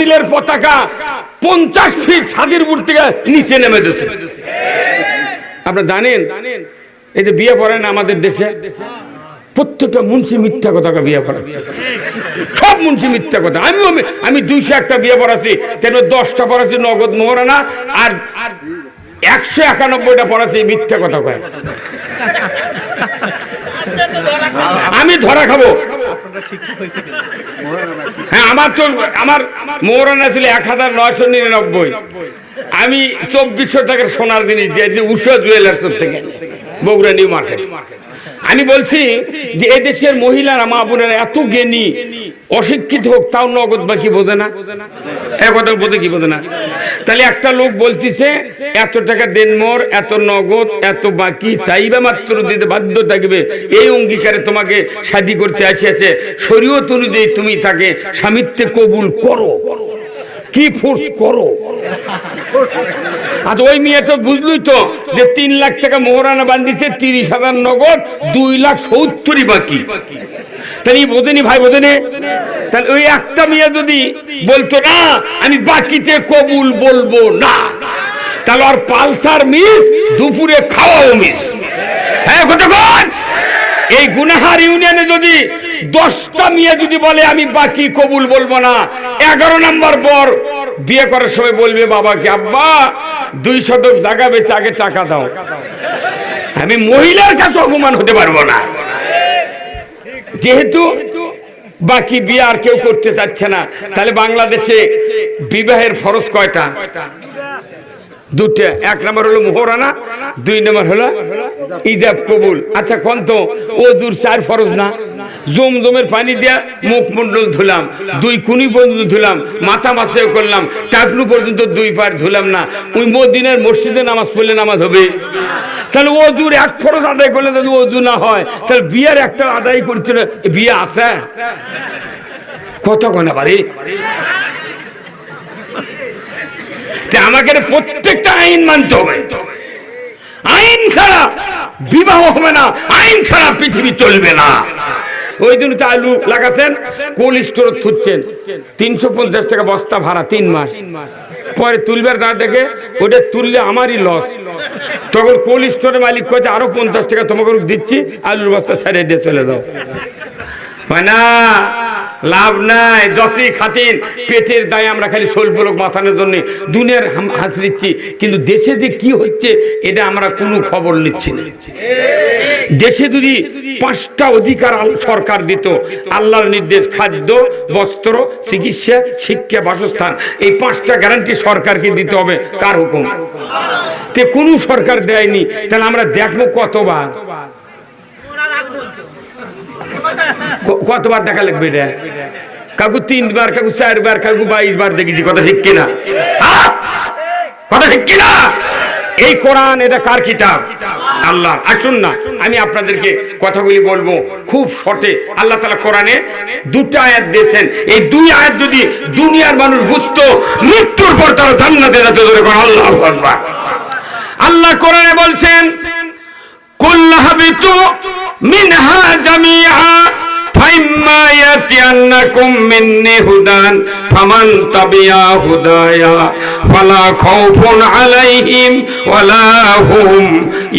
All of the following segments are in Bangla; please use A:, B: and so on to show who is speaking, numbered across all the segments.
A: ব্রাজিলের পতাকা 50 ফিট ছাদের উপর থেকে নিচে নেমে গেছে। আপনারা জানেন এই যে বিয়ে পড়েন আমাদের দেশে প্রত্যেকটা মুন্সি মিথ্যা কথা বিয়ে পড়ায়, সব মুন্সি মিথ্যা কথা। আমি 201টা বিয়ে পড়াচ্ছি, 10টা পড়াচ্ছি নগদ মোহরানা, আর 191টা পড়াচ্ছি মিথ্যা কথা কয়। আমি ধরা খাবো। হ্যাঁ, আমার মোহরানা ছিল 1999। আমি 2400 টাকার সোনার জিনিস দিয়েছি উষা জুয়েলার্স থেকে, বগুড়া নিউ মার্কেট। আমি বলছি যে এদেশের মহিলারা মা বোনেরা এত জ্ঞানী, অশিক্ষিত হোক তাও নগদ বাকি বোঝে না, কথা বোঝে কি বোঝে না। তাহলে একটা লোক বলতেছে এত টাকা দেন মোর, এত নগদ, এত বাকি চাইবে মাত্র দিতে বাধ্য থাকবে, এই অঙ্গীকারে তোমাকে শাদী করতে আসিয়াছে, শরীয়ত অনুযায়ী তুমি তাকে স্বামিত্বে কবুল করো, কি ফোর্স করো। আর ওই মেয়ে তো বুঝলই তো যে 3 লাখ টাকা মোহরানা বান্ধিছে, 30,000 নগদ, 2,70,000 বাকি। তাহলে বোঝেনি ভাই, বোঝেনি? তাহলে ওই একটা মেয়ে যদি বলতো না আমি বাকিতে কবুল বলবো না, তাহলে আর পালসার মিস, দুপুরে খাওয়াও মিস। হ্যাঁ কতক্ষণ এই গুনাহার ইউনিয়নে যদি 10টা মেয়ে যদি বলে আমি বাকি কবুল বলবো না, 11 নম্বর পর বিয়ে করার সময় বলবে বাবাকে, আব্বা 2 শতক জায়গা বেচে আগে টাকা দাও। আমি মহিলার কাছে অপমান হতে পারবো না, যেহেতু বাকি বিয়ে আর কেউ করতে চাচ্ছে না। তাহলে বাংলাদেশে বিবাহের ফরজ কয়টা? 2টা। 1 নম্বর হলো মোহরানা, 2 নম্বর হলো ইজাব কবুল। আচ্ছা কোন তো ওযুর 4 ফরজ না? জমজমের পানি দিয়া মুখ মন্ডল ধুলাম, 2 কুনি পর্যন্ত ধুলাম, মাথা মাসেও করলাম, টাকলু পর্যন্ত 2 পার ধুলাম না, ওই মদিনার মসজিদে নামাজ পড়লে নামাজ হবে? তাহলে ওযুর 1 ফরজ আদায় করলে যদি ওযু না হয়, তাহলে বিয়ের একটা আদায় করছিল, বিয়ে আছে কত কোনা বাড়ি? আমাকে প্রত্যেকটা আইন মানতে হবে, আইন ছাড়া বিবাহ হবে না, আইন ছাড়া পৃথিবী চলবে না। ওই দিন তো আলু লাগাচ্ছেন, কোল্ড স্টোর থুচ্ছেন, 350 টাকা বস্তা ভাড়া 3 মাস, পরে তুলবার যা দেখে ওটা তুললে আমারই লস। তখন কোল্ড স্টোরের মালিক কয়েছে আরো 50 টাকা তোমাকে দিচ্ছি, আলুর বস্তা ছাড়িয়ে দিয়ে চলে যাও। না, লাভ নাই, যতই খাতিন পেটের দায়ে আমরা খালি স্বল্প লোক বাঁচানোর জন্য দুনিয়ার হাত নিচ্ছি, কিন্তু দেশে যে কি হচ্ছে এটা আমরা কোনো খবর নিচ্ছি না। দেশে যদি 5টা অধিকার সরকার দিত, আল্লাহর নির্দেশ, খাদ্য, বস্ত্র, চিকিৎসা, শিক্ষা, বাসস্থান, এই 5টা গ্যারান্টি সরকারকে দিতে হবে। কার হুকুম? তে কোনো সরকার দেয়নি, তাহলে আমরা দেখবো কতবার কতবার দেখা লাগবে? এটা কাকু 3 বার, কাকু 4 বার, কাকু 22 বার দেখেছি। কথা ঠিক কিনা? কথা ঠিক কিনা? এই কোরআন এটা কার কিতাব? আল্লাহ। আসুন না আমি আপনাদেরকে কথাগুলি বলবো খুব শর্টে। আল্লাহ তাআলা কোরআনে 2টা আয়াত দিয়েছেন, এই 2 আয়াত যদি দুনিয়ার মানুষ বুঝতো, মৃত্যুর পর তারা জান্নাতে যেত। ধরে কোন আল্লাহু আকবার। আল্লাহ কোরআনে বলছেন কুল্লু হাবিতু মিনহা জামিআ ফাইম্মা ইয়াতিয়ান্নাকুম মিন্নি হুদান ফামান তাবিআ হুদায়া ফালা খাউফুন আলাইহিম ওয়ালা হুম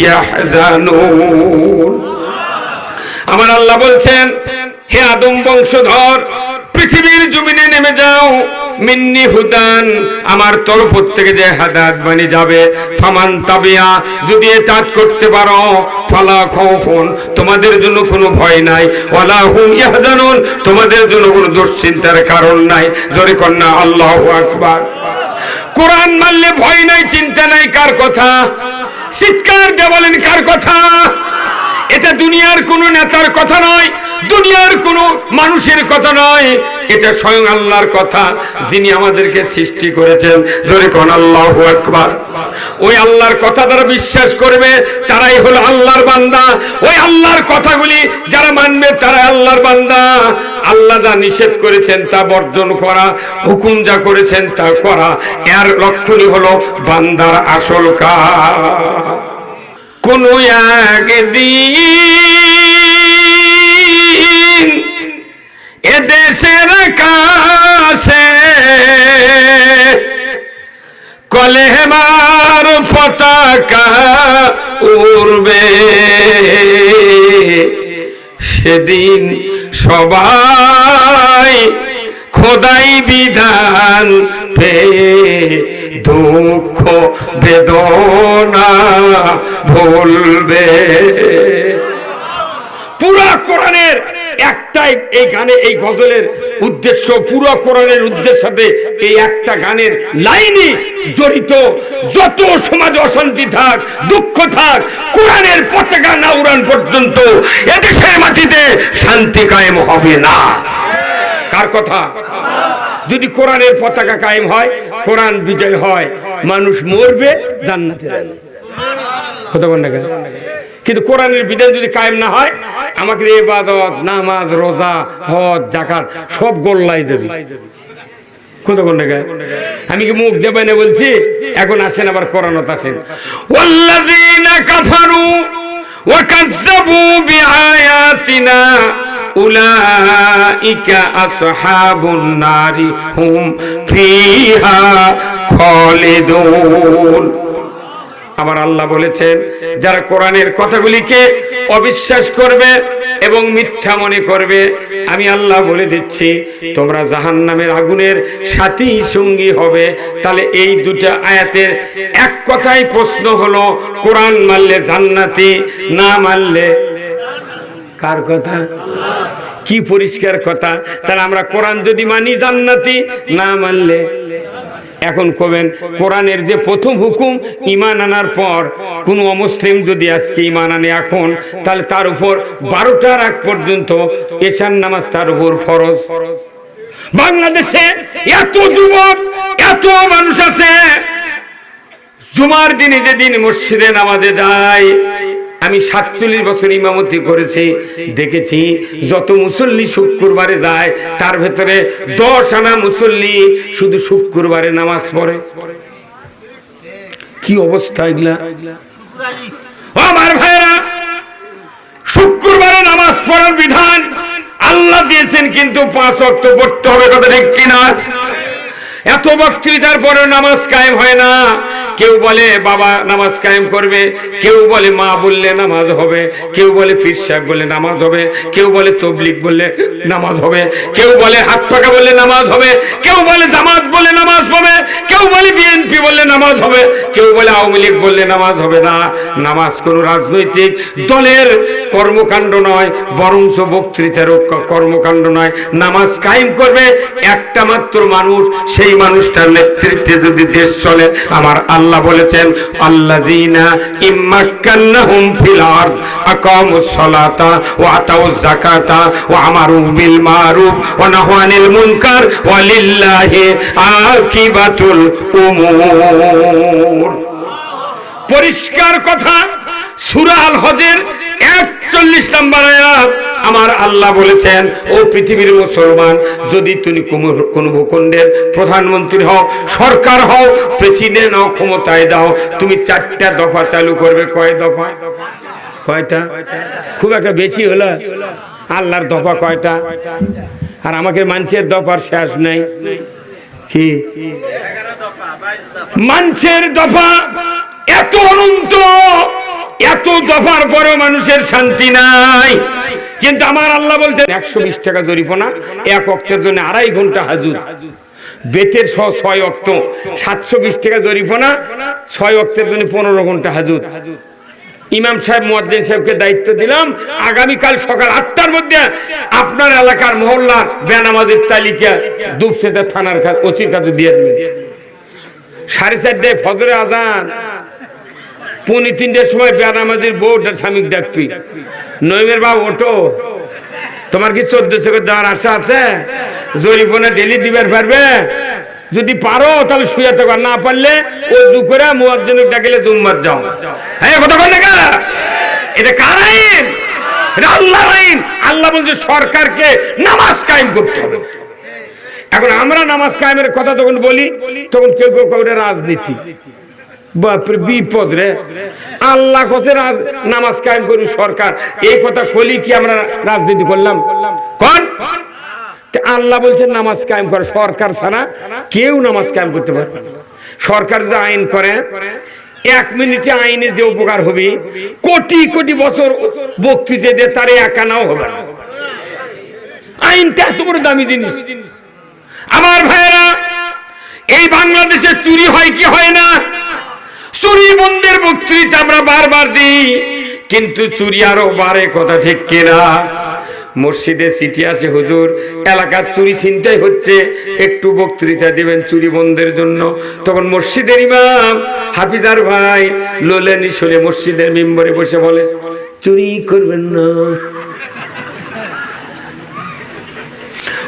A: ইয়াহজানুন। আমার আল্লাহ বলছেন, হে আদম বংশধর, পৃথিবীর জমিনে নেমে যাও, মিন্নি হুদান, আমার তরফ থেকে যে হেদায়েত বাণী যাবে, ফামান তাবিয়া, যদি এতাত করতে পারো, ফালা খাউফুন, তোমাদের জন্য কোনো ভয় নাই, ওয়ালা হুম ইয়াহজানুন, তোমাদের জন্য কোনো দুশ্চিন্তার কারণ নাই। জোরে কন্যা আল্লাহু আকবার। কোরআন মানলে ভয় নাই, চিন্তা নাই। কার কথা? চিৎকার দিয়ে বলেন কার কথা? এটা দুনিয়ার কোনো নেতার কথা নয়, দুনিয়ার কোনো মানুষের কথা নয়, এটা স্বয়ং আল্লাহর কথা, যিনি আমাদেরকে সৃষ্টি করেছেন। জোরে কোন আল্লাহু আকবার। ওই আল্লাহর কথা যারা বিশ্বাস করবে তারাই হলো আল্লাহর বান্দা। ওই আল্লাহর কথাগুলি যারা মানবে তারা আল্লাহর বান্দা। আল্লাহ যা নিষেধ করেছেন তা বর্জন করা, হুকুম যা করেছেন তা করা, এর লক্ষণই হলো বান্দার আসল কাজ। কোন একদিন এদেশের কাছে কালেমার পতাকা উড়বে, সেদিন সবাই খোদাই বিধান পেয়ে দুঃখ বেদনা ভুলবে। পুরা কোরআনের একটাই এই গানে, এই গজলের উদ্দেশ্য, পুরো কোরআনের উদ্দেশ্যের সাথে এই একটা গানের লাইনই জড়িত। যত সমাজে অশান্তি থাক, দুঃখ থাক, কোরআনের পতাকা না উড়ান পর্যন্ত এদেশের মাটিতে শান্তি কায়েম হবে না। কার কথা? যদি কোরআনের পতাকা কায়েম হয়, কোরআন বিজয় হয়, মানুষ মরবে, জান্নাতে যাবে। কথা বল না কেন? কিন্তু কোরআনের বিধান যদি কায়েম না হয়, আমাকে ইবাদত, নামাজ, রোজা, হজ, যাকাত সব গোল্লাই দেবে। কথা বল না কেন? আমি কি মুখ দেবে না বলছি? এখন আসেন আবার কোরআনত আসেন। ওয়াল্লাযীনা কাফারু ওয়া কাযযাবু বিআয়াতিনা উলাইকা আসহাবুন নারি হুম ফিহা খালিদুন। আমার আল্লাহ বলেছেন, যারা কোরআনের কথাগুলিকে অবিশ্বাস করবে এবং মিথ্যা মনে করবে, আমি আল্লাহ বলে দিচ্ছি তোমরা জাহান্নামের আগুনের সাথী সঙ্গী হবে। তাহলে এই দুটো আয়াতের এক কথাই প্রশ্ন হলো, কোরআন মানলে জান্নাতি, না মানলে কার কথা? কি পরিষ্কার কথা। তাহলে আমরা কোরআন যদি মানি জান্নাতি, না মানলে। এখন কবেন কোরআনের যে প্রথম হুকুম ঈমান আনার পর কোন অমুসলিম যদি আজকে ঈমান আনে এখন, তাহলে তার উপর 12টার আগ পর্যন্ত এশার নামাজ তার উপর ফরজ। বাংলাদেশে এত যুবক, এত মানুষ আছে, জুমার দিনে যেদিন মসজিদে নামাজে যায়, আমি 47 বছর ইমামতি করেছি, দেখেছি যত মুসল্লি শুক্রবারে যায় তার ভেতরে 10 আনা মুসল্লি শুধু শুক্রবারে নামাজ পড়ে। কি অবস্থা এগুলা আমার ভাইরা! শুক্রবারে নামাজ পড়ার বিধান আল্লাহ দিয়েছেন, কিন্তু 5 ওয়াক্ত পড়তে হবে। কথা ঠিক কিনা? এত বক্তৃতার পরে নামাজ কায়েম হয় না। কেউ বলে বাবা নামাজ কায়েম করবে, কেউ বলে মা বললে নামাজ হবে, কেউ বলে পীর সাহেব বললে নামাজ হবে, কেউ বলে তবলিগ বললে নামাজ হবে, কেউ বলে হাত পাকা বললে নামাজ হবে, কেউ বলে জামাত বলে নামাজ হবে, কেউ বলে বিএনপি বললে নামাজ হবে, কেউ বলে আওয়ামী লীগ বললে নামাজ হবে না। নামাজ কোনো রাজনৈতিক দলের কর্মকাণ্ড নয়, বরঞ্চ বক্তৃতার কর্মকাণ্ড নয়। নামাজ কায়েম করবে একটা মাত্র মানুষ, সেই মানুষটার নেতৃত্বে যদি দেশ চলে। আমার আল্লাহ বলেছেন, আল্লাযীনা ইম্মাক্কান্নাহুম ফিল আরদ আকামুস সালাতা ওয়া আতাউয যাকাতা ওয়া আমারু বিল মারুফ ওয়া নাহাউ আনিল মুনকার ওয়া লিল্লাহি আকিবাতুল উমুর। পরিষ্কার কথা, সূরা আল হজের 41 নম্বর আয়াত। আমার আল্লাহ বলেছেন, ও পৃথিবীর মুসলমান, যদি তুমি কোন ভূখণ্ডের প্রধানমন্ত্রী হও, সরকার হও, প্রেসিডেন্ট হও, ক্ষমতায় দাও, তুমি 4টা দফা চালু করবে। কয় দফা? কয়টা? খুব একটা বেশি হলো। আল্লাহর দফা কয়টা? আর আমাকে মানুষের দফার শেষ নাই। কি মানুষের দফা এত অনন্ত, এত দফার পরে মানুষের শান্তি নাই। কিন্তু আমার আল্লাহ বলতেন 120 টাকা জরিমানা, 1 ওয়াক্তের জন্য 2.5 ঘন্টা হাজুর, বেতের সহ 6 ওয়াক্ত, 720 টাকা জরিমানা, 6 ওয়াক্তের জন্য 15 ঘন্টা হাজুর। ইমাম সাহেব মুয়াজ্জিন সাহেবকে দায়িত্ব দিলাম, আগামীকাল সকাল 8টার মধ্যে আপনার এলাকার মহল্লার বেনামাজির তালিকা দুপসেটা থানার ওসির কাছে দিয়ে দেবেন। 4:30টায় ফজরের আজান, 2:45টার সময় বেনামাজির বউটা স্বামীকে ডাকবি, নইমের বাবা ওঠো, তোমার কি 1400 করে দেওয়ার আশা আছে? জরিমানা ডেলি দিবার পারবে? যদি পারো তাহলে শুয়ে থাকো, না পারলে ওযু করে মুয়াজ্জিনকে ডাকলে জুম্মাত যাও। হ্যাঁ, কথা বল না কেন? এটা কার আইন? এটা আল্লাহর আইন। আল্লাহ বলছে সরকারকে নামাজ কায়েম করতে হবে। এখন আমরা নামাজ কায়েমের কথা যখন বলি, তখন কেউ কেউ কবে রাজনীতি। বাপরে বিপদ রে! আল্লাহ কথা নামাজ কায়েম করি সরকার, এই কথা বলি কি আমরা রাজনীতি করলাম? কোন আল্লাহ বলছেন নামাজ কায়েম করে, সরকার ছাড়া কেউ নামাজ কায়েম করতে পারবে না। সরকার যে আইন করে 1 মিনিটে আইনে যে উপকার হবে, কোটি কোটি বছর বক্তৃতা দিয়ে তার একানাও হবে না। আইনটা এত বড় দামি জিনিস। আমার ভাইয়েরা, এই বাংলাদেশে চুরি হয় কি হয় না? চুরি বন্ধের বক্তৃতা আমরা বারবার দিই, কিন্তু চুরি আরো বাড়ে, কথা ঠিক কিনা? মসজিদে চিঠি আসে, হুজুর এলাকার চুরি ছিনতাই হচ্ছে, একটু বক্তৃতা দিবেন চুরি বন্ধের জন্য। তখন মসজিদের ইমাম হাফিজার ভাই লোলেনি শুনে মসজিদের মেম্বরে বসে বলে, চুরি করবেন না।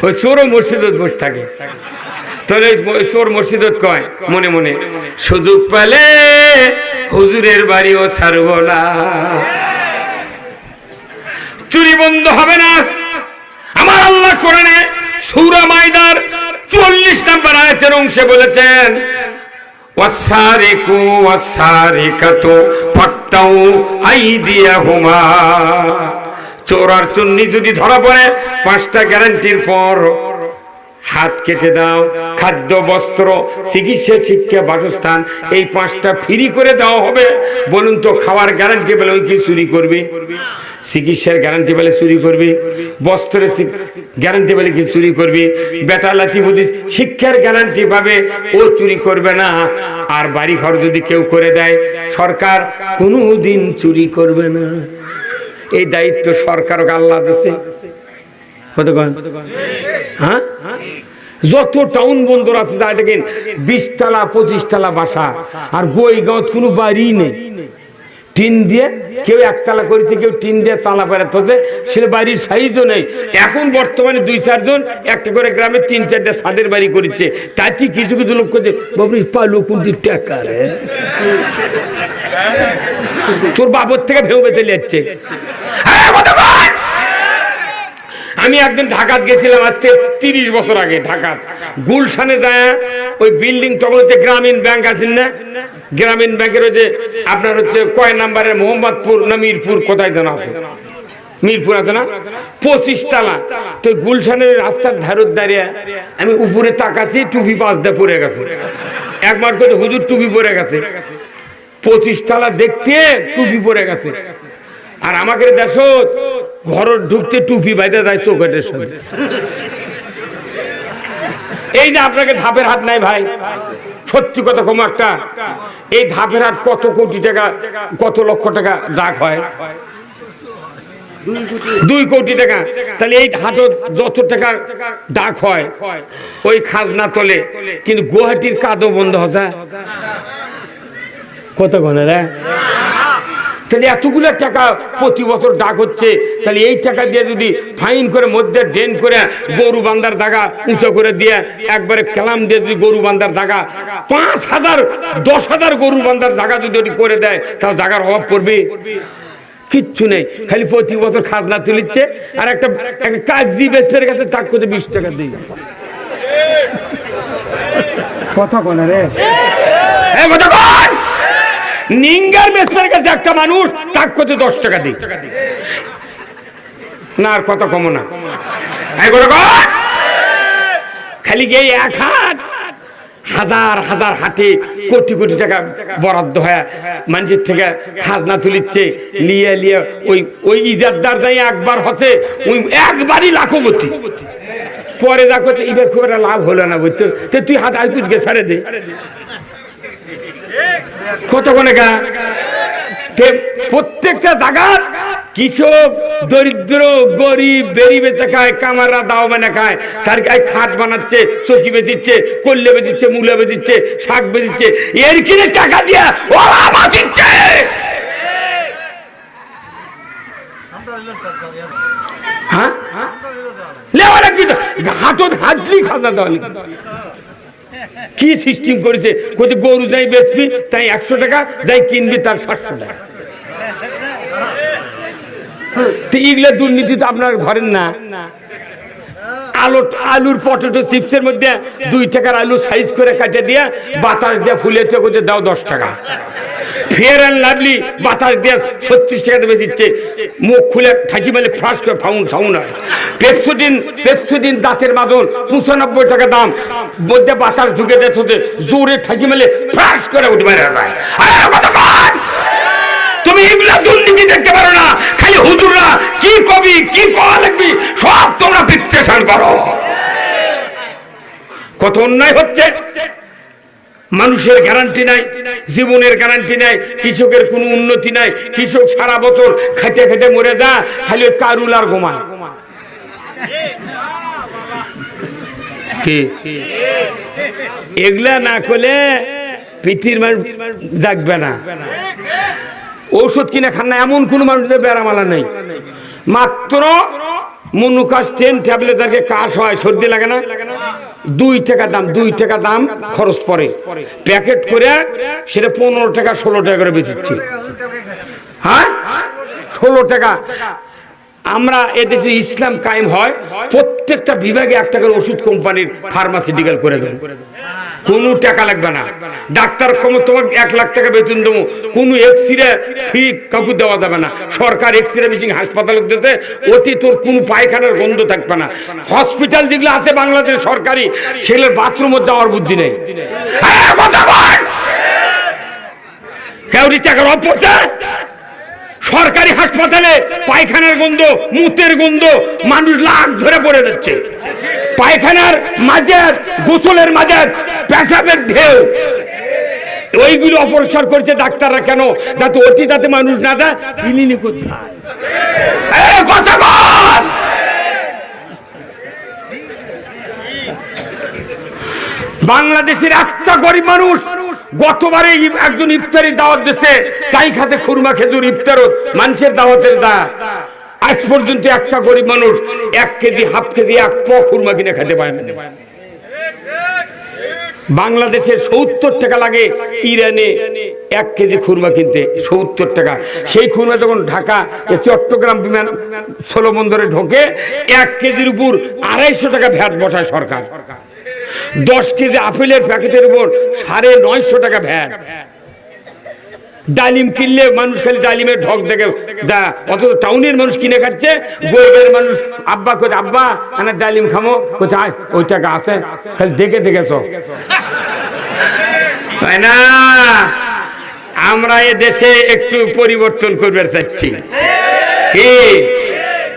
A: ওই চোরও মসজিদত বসে থাকে। তাহলে চোর মসজিদত কয় মনে মনে, সুযোগ পেলে হুজুরের বাড়িও ছাড়ব না। চুরি বন্ধ হবে না। আমার আল্লাহ কোরআনে সূরা মাইদার 44 নম্বর আয়াতের অংশে বলেছেন, ওয়াসারিকু ওয়াসারিকাতু ফাক্তাউ আইদিয়াহুমা। চোর আর চুন্নি যদি ধরা পড়ে 5টা গ্যারান্টির পর হাত কেটে দাও, খাদ্য, বস্ত্র, চিকিৎসা, শিক্ষা, বাসস্থান, এই 5টা ফ্রি করে দেওয়া হবে। বলুন তো, খাওয়ার গ্যারান্টি পেলে ওই কি চুরি করবে? চিকিৎসার গ্যারান্টি পেলে চুরি করবে? বস্ত্রের গ্যারান্টি পেলে কি চুরি করবে? বেটা লাঠি বুদ্ধি শিক্ষার গ্যারান্টি পাবে, ও চুরি করবে না। আর বাড়ি ঘর যদি কেউ করে দেয়, সরকার কোনোদিন চুরি করবে না। এই দায়িত্ব সরকার আল্লাহ দিয়েছে। হ্যাঁ, যত টাউন বন্দর আছে যা দেখেন 20 তলা 25 তলা বাসা, আর গোইগাঁওত কোনো বাড়ি নেই। টিন দিয়ে কেউ 1 তলা করেছে, কেউ টিন দিয়ে তালা বেড়াতে, সে বাড়ির সাইজও নেই। এখন বর্তমানে 2-4 জন একটা করে গ্রামে 3-4টা ছাদের বাড়ি করেছে। তাতে কিছু কিছু লোক করছে, বাবু পালু কোনটি টাকা রে, তোর বাবর থেকে ভেবে চলে যাচ্ছে। আমি একদিন ঢাকাত গেছিলাম, আজকে 30 বছর আগে। ঢাকাত গুলশানে যায় ওই বিল্ডিং, তখন হচ্ছে গ্রামীণ ব্যাংক আছেন না, গ্রামীণ ব্যাংকের ওই যে আপনার হচ্ছে কয় নাম্বারের মোহাম্মদপুর না মিরপুর, কোথায় যেন আছে, মিরপুর আছে না, 25 তলা। তো গুলশানের রাস্তার ধারত দাঁড়িয়ে আমি উপরে তাকাচ্ছি, টুপি পাশ দিয়ে পড়ে গেছে। একবার করে হুজুর টুপি পরে গেছে, 25 তলা দেখতে টুপি পরে গেছে। আর আমাকে দেশ ঘর ঢুকতে টুপি বাইতে যায় চৌকাটের সঙ্গে। এই যে আপনাকে ধাপের হাট নাই ভাই, সত্যি কথা কম একটা, এই ধাপের হাট কত কোটি টাকা, কত লক্ষ টাকা ডাক হয়, 2 কোটি টাকা। তাহলে এই হাটে যত টাকা ডাক হয় ওই খাজনা তোলে, কিন্তু গুয়াহাটির কাদও বন্ধ হচ্ছে কত ঘনে। তাহলে এতগুলো টাকা প্রতি বছর ডাক হচ্ছে, তাহলে এই টাকা দিয়ে যদি ফাইন করে মধ্যে ড্রেন করে গরু বান্ধার দাগা উঁচু করে দিয়ে একবারে কেলাম দিয়ে যদি গরু বান্ধার দাগা 5,000 10,000 গরু বান্ধার দাগা যদি ওটি করে দেয়, তাও জায়গার অভাব পড়বে? কিচ্ছু নেই, খালি প্রতি বছর খাজনা তুলিচ্ছে। আর একটা কাগজি বেচের কাছে তাক করে 20 টাকা দিই, কথা বলে রে, কথা কর। নিঙ্গার বেচের কাছে একটা মানুষ তাক করতে 10 টাকা দিই না, আর কথা কম না। খালি গিয়ে 1 হাট, হাজার হাজার হাটে কোটি কোটি টাকা বরাদ্দ হয় মানুষের থেকে খাজনা তুলিচ্ছে, লিয়ে লিয়ে ওই ইজারদার যাই একবার হচ্ছে, ওই একবারই লাখপতি। পরে যা করছে, এবার খুব একটা লাভ হলো না, বুঝছো, তুই হাত আইপুজকে ছেড়ে দে, কতক্ষণে গা। প্রত্যেকটা জায়গার কৃষক, দরিদ্র, গরিব, বেরি বেচে খায়, কামাররা দাও বানা খায়, তার গায়ে খাট বানাচ্ছে, চকি বেচিচ্ছে, কল্লে বেচিচ্ছে, মূলা বেচিচ্ছে, শাক বেচিচ্ছে, এর কিনে টাকা দিয়া ওরা বাঁচিচ্ছে। হ্যাঁ, হাটত হাতলি খাজা দেওয়া কি সিস্টেম করেছে, গরু যাই বেচবি তাই 100 টাকা, যাই কিনবি তার 700 টাকা। এইগুলো দুর্নীতি তো আপনারা ধরেন না। আলুর পটেটো চিপসের মধ্যে 2 টাকার আলু সাইজ করে কাটে দিয়ে বাতাস দিয়ে ফুলেছে, দাও 10 টাকা। ফেয়ার অ্যান্ড লাভলি বাতাস দিয়ে 36 টাকাতে বেচিচ্ছে, মুখ খুলে ঠাঁচি মেলে ফ্রাস করে সাউন্ড হয়। পেপসোডিন দাঁতের মাজন 95 টাকা দাম, মধ্যে বাতাস ঢুকে দিতে জোরে ঠাঁচি মেলে ফ্রাস করে উঠে বেড়ে যায়। তুমি এগুলা দুর্নীতি দেখতে পারো না, খালি হুজুররা কি কবি কি কওয়া লাগবি সব তোমরা বিশ্লেষণ করো। কত অন্যায় হচ্ছে, মানুষের গ্যারান্টি নাই, জীবনের গ্যারান্টি নাই, কৃষকের কোনো উন্নতি নাই, কৃষক সারা বছর খেটে খেটে মরে যা, খালি কারুল আর ঘুমায়। এগুলা না করলে পৃথিবীর মানুষ জাগবে না। ঔষধ কিনে খান না এমন কোন মানুষের বেড়ামালা নেই, মাত্র মনুকাস 10 ট্যাবলেট আগে কাশ হয়, সর্দি লাগে না, 2 টাকা দাম খরচ পড়ে, প্যাকেট করে সেটা 15 টাকা 16 টাকা করে বেচছে। হ্যাঁ 16 টাকা। আমরা এদেশে ইসলাম কায়েম হয়, প্রত্যেকটা বিভাগে একটা করে ওষুধ কোম্পানির ফার্মাসিউটিক্যাল করে দেবো, কোনো টাকা লাগবে না। ডাক্তার তোমাকে 1 লাখ টাকা বেতন দেবো, কোনো এক্সরে ফি কাউকে দেওয়া যাবে না। সরকার এক্সরে মেশিন হাসপাতালে দিতেছে, অতি তোর কোনো পায়খানার গন্ধ থাকবে না। হসপিটাল যেগুলো আছে বাংলাদেশ সরকারি, ছেলের বাথরুমে যাওয়ার বুদ্ধি নেই। কেউ টাকার অপচয়। সরকারি হাসপাতালে পায়খানার গন্ধ, মুতের গন্ধ, মানুষ লাখ ধরে পড়ে যাচ্ছে। পায়খানার মাঝে, গোসলের মাঝে পেশাবের ঢেউ, ওইগুলো অপরিষ্কার করছে ডাক্তাররা। কেন? যাতে অতি যাতে মানুষ না যায়। ক্লিনিক কোথায়? কথা বল। বাংলাদেশের একটা গরিব মানুষ গতবারে একজন ইফতারি দাওয়াত দিছে, তাই খাতে খুরমা খেজুর ইফতারত মানুষের দাওয়াতের দা। আজ পর্যন্ত একটা গরিব মানুষ 1 কেজি, হাফ কেজি, 1 প খুরমা কিনে খেতে পায় না। বাংলাদেশের 70 টাকা লাগে ইরানে 1 কেজি খুরমা কিনতে, 70 টাকা। সেই খুরমা যখন ঢাকা চট্টগ্রাম বিমান স্থলবন্দরে ঢোকে, 1 কেজির উপর 250 টাকা ভ্যাট বসায় সরকার। 10 কেজি আপেলের প্যাকেটের উপর 950 টাকা ভ্যাট। ডালিম কিনলে মানুষ খালি ডালিমের ঢক দেখে যা, অথচ টাউনের মানুষ কিনে খাচ্ছে। গরিবের মানুষ আব্বা কোথায়, আব্বা না ডালিম খামো কোথায়, ওই টাকা আছে, খালি দেখে দেখেছ তাই না? আমরা এ দেশে একটু পরিবর্তন করবে চাচ্ছি। কি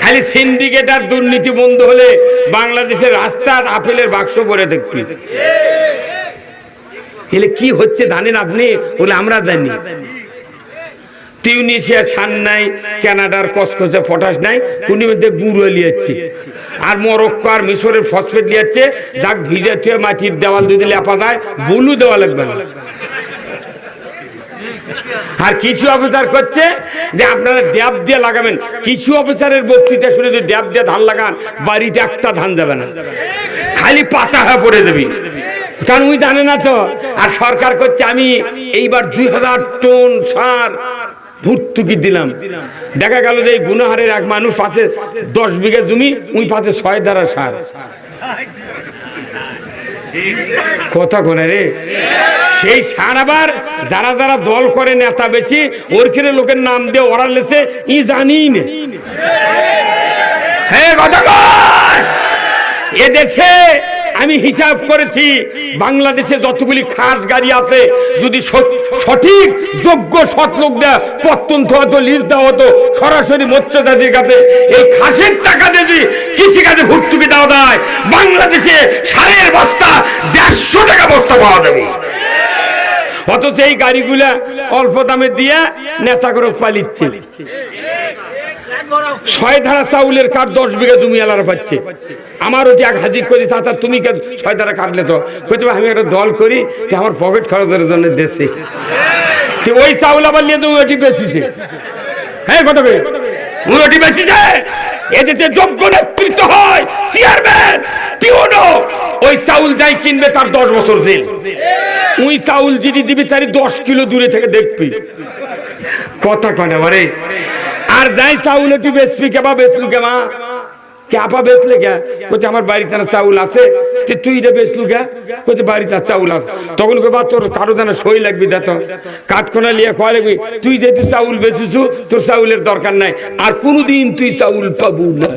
A: খালি সিন্ডিকেট আর দুর্নীতি বন্ধ হলে বাংলাদেশের রাস্তার আপেলের বাক্স ভরে দেখবি। এলে কি হচ্ছে জানেন আপনি? বলে আমরা জানি। টিউনিশিয়া সান নাই, কানাডার কসকসে পটাশ নাই, কোন মধ্যে গুঁড়ো লিয়াচ্ছে, আর মরক্কো আর মিশরের ফসফেট লিয়াচ্ছে। যাক ভিজে মাটির দেওয়াল যদি লেপা যায়, বুলু দেওয়া লাগবে না। আর কিছু অফিসার করছে যে আপনারা ড্যাব দিয়ে লাগাবেন। কিছু অফিসারের বক্তৃতা শুনে যদি ড্যাব দিয়ে ধান লাগান, বাড়িতে একটা ধান যাবে না, খালি পাতা হয়ে পড়ে দেবে। কারণ ওই জানে না তো। আর সরকার করছে আমি এইবার 2000 টন সার ভর্তুকি দিলাম। দেখা গেল যে এই গুনাহারের এক মানুষ পাশে 10 বিঘা জমি, ওই পাশে 6 ধারা সার। কথা কোনে রে? সেই সার আবার যারা যারা দল করে নেতা বেশি, ওর কিনে লোকের নাম দিয়ে ওরা লেছে, ই জানি না। হ্যাঁ কথা কর। এদেশে আমি হিসাব করেছি, বাংলাদেশে যতগুলি খাস গাড়ি আছে, যদি সঠিক যোগ্য সৎ লোক দেয়, প্রত্যন্ত হতো, লিজ দেওয়া হতো সরাসরি মৎস্যচাষীর কাছে, এই খাসের টাকা যদি কৃষিকাজে ভর্তুকি দেওয়া দেয়, বাংলাদেশে সারের বস্তা 150 টাকা বস্তা পাওয়া যাবে। অথচ এই গাড়িগুলা অল্প দামে দিয়ে নেতাগুলো পালিচ্ছে। 6 ধারা চাউলের কাঠ 10 বিঘা জমি আলাদা পাচ্ছে। আমার ওটি এক হাজির করি, চাচা তুমি 6 ধারা কাটলে তো বলতে আমি একটা দল করি, আমার পকেট খরচের জন্য দেশে ওই চাউল আবার নিয়ে তুমি ওটি বেশিছে। হ্যাঁ কত ওটি বেশিছে। এদেশে যোগ্য নেতৃত্ব হয়, চেয়ারম্যান পিওনো, ওই চাউল যাই কিনবে তার 10 বছর জেল। ওই চাউল যদি দিবি তার 10 কিলো দূরে থেকে দেখবি। কথা কনে মারে। আর যাই চাউল একটু বেচবি কেবা, বেচলু কেমা, কে আপা বেচলে কে? বলছে আমার বাড়িতে না চাউল আছে। তুই এটা বেচলু কে? বলছে বাড়িতে চাউল আছে। তখন বা তোর কারো যেন সই লাগবি, দে তো কাঠকোনা নিয়ে কয় লাগবি, তুই যেহেতু চাউল বেচেছু তোর চাউলের দরকার নাই, আর কোনোদিন তুই চাউল পাবু না।